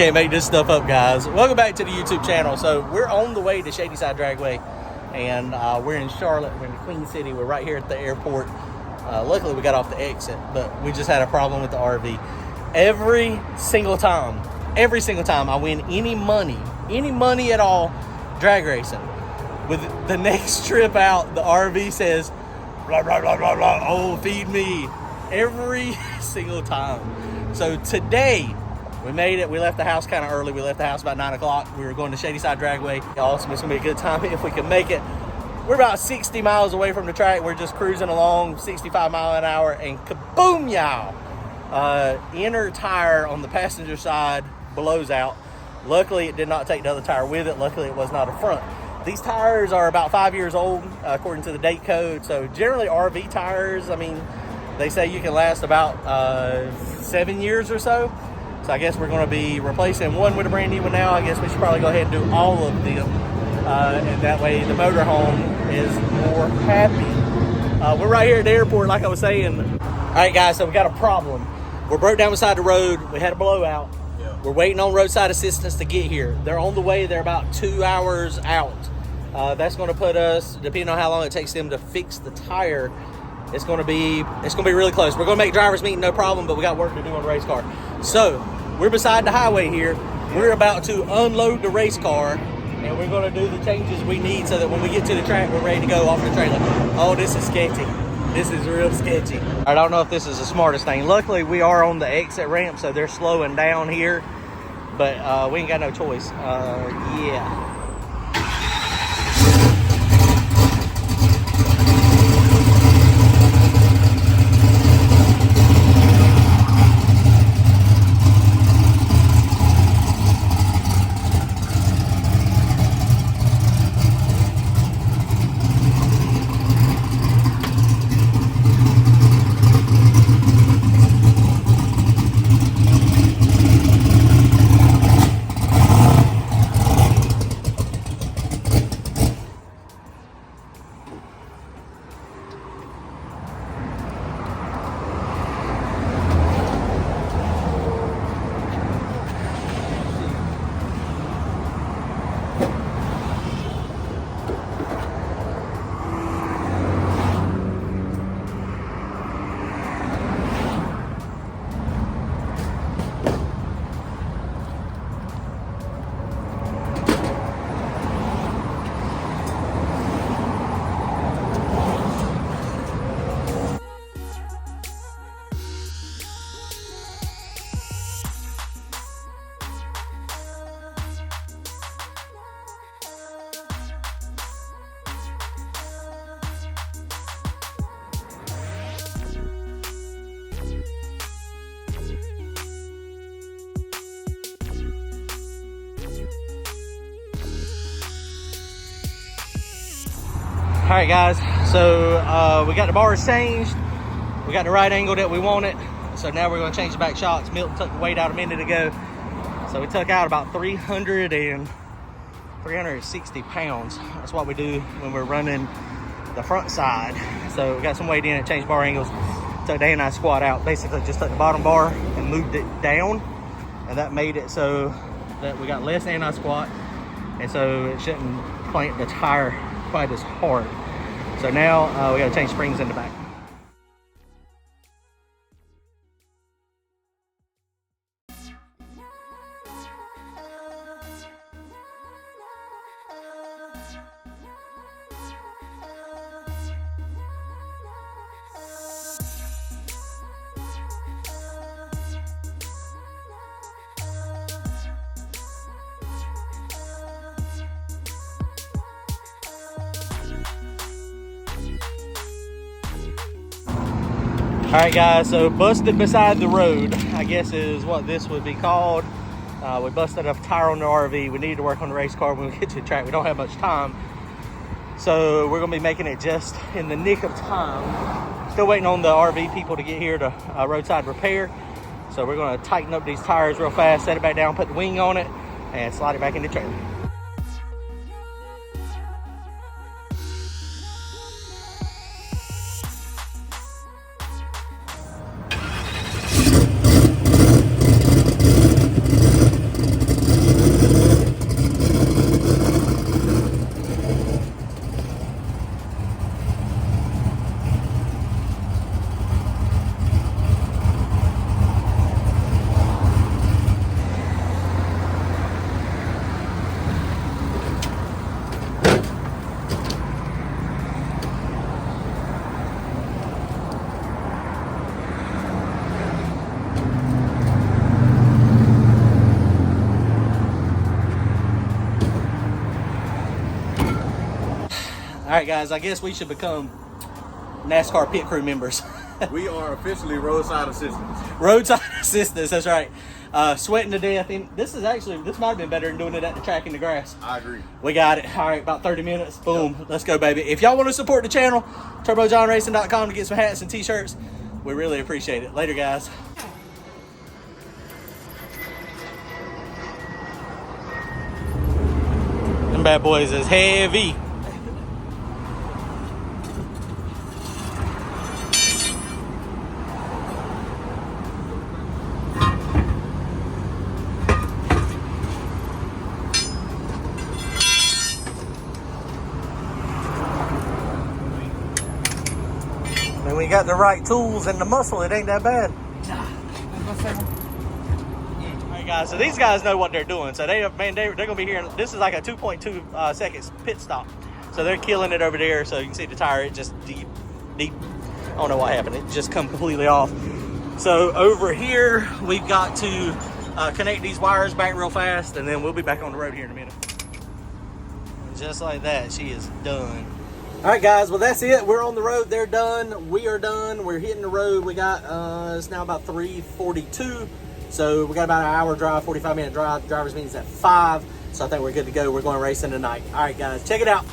can't make this stuff up, guys. Welcome back to the YouTube channel. So we're on the way to Shadyside Dragway, and we're in Charlotte. We're in the Queen City. We're right here at the airport. Luckily, we got off the exit, but we just had a problem with the RV. Every single time I win any money at all drag racing, with the next trip out, the RV says, blah, blah, blah, blah, blah, oh, feed me. Every single time. So today, we made it. We left the house kind of early. We left the house about 9 o'clock. We were going to Shadyside Dragway. Awesome. It's going to be a good time if we can make it. We're about 60 miles away from the track. We're just cruising along 65 miles an hour, and kaboom, y'all. Inner tire on the passenger side blows out. Luckily, it did not take the other tire with it. Luckily, it was not a front. These tires are about 5 years old, according to the date code. So generally, RV tires, I mean, they say you can last about 7 years or so. So I guess we're going to be replacing one with a brand new one now. I guess we should probably go ahead and do all of them. And that way the motorhome is more happy. We're right here at the airport, like I was saying. All right, guys, so we got a problem. We're broke down beside the road. We had a blowout. Yeah. We're waiting on roadside assistance to get here. They're on the way. They're about 2 hours out. That's going to put us, depending on how long it takes them to fix the tire, it's going to be really close. We're going to make driver's meeting, no problem, but we got work to do on the race car. So we're beside the highway here. We're about to unload the race car, and we're going to do the changes we need so that when we get to the track, we're ready to go off the trailer. Oh, this is sketchy. This is real sketchy. I don't know if this is the smartest thing. Luckily, we are on the exit ramp, so they're slowing down here, but we ain't got no choice. Yeah. All right, guys, so we got the bars changed. We got the right angle that we wanted. So now we're going to change the back shocks. Milton took the weight out a minute ago. So we took out about 360 pounds. That's what we do when we're running the front side. So we got some weight in it, changed bar angles. Took the A&I squat out. Basically just took the bottom bar and moved it down. And that made it so that we got less A&I squat. And so it shouldn't plant the tire quite as hard. So now we got to change springs in the back. All right, guys, so busted beside the road, I guess is what this would be called. We busted a tire on the RV. We need to work on the race car when we get to the track. We don't have much time. So we're gonna be making it just in the nick of time. Still waiting on the RV people to get here to Roadside Repair. So we're gonna tighten up these tires real fast, set it back down, put the wing on it, and slide it back in the trailer. right, guys, I guess we should become NASCAR pit crew members. We are officially roadside assistants. Roadside assistants, that's right. Sweating to death. And this might have been better than doing it at the track in the grass. I agree. We got it. All right, about 30 minutes. Boom. Yep. Let's go, baby. If y'all want to support the channel, turbojohnracing.com to get some hats and t-shirts. We really appreciate it. Later, guys. Them bad boys is heavy. And when you got the right tools and the muscle, it ain't that bad. Alright, guys, so these guys know what they're doing. So they're gonna be here. This is like a 2.2 seconds pit stop. So they're killing it over there. So you can see the tire, it just deep. I don't know what happened. It just come completely off. So over here, we've got to connect these wires back real fast, and then we'll be back on the road here in a minute. And just like that, she is done. All right, guys, well, that's it. We're on the road. They're done. We are done. We're hitting the road. We got, it's now about 3:42. So we got about an hour drive, 45-minute drive. The driver's meeting's at 5. So I think we're good to go. We're going racing tonight. All right, guys, check it out.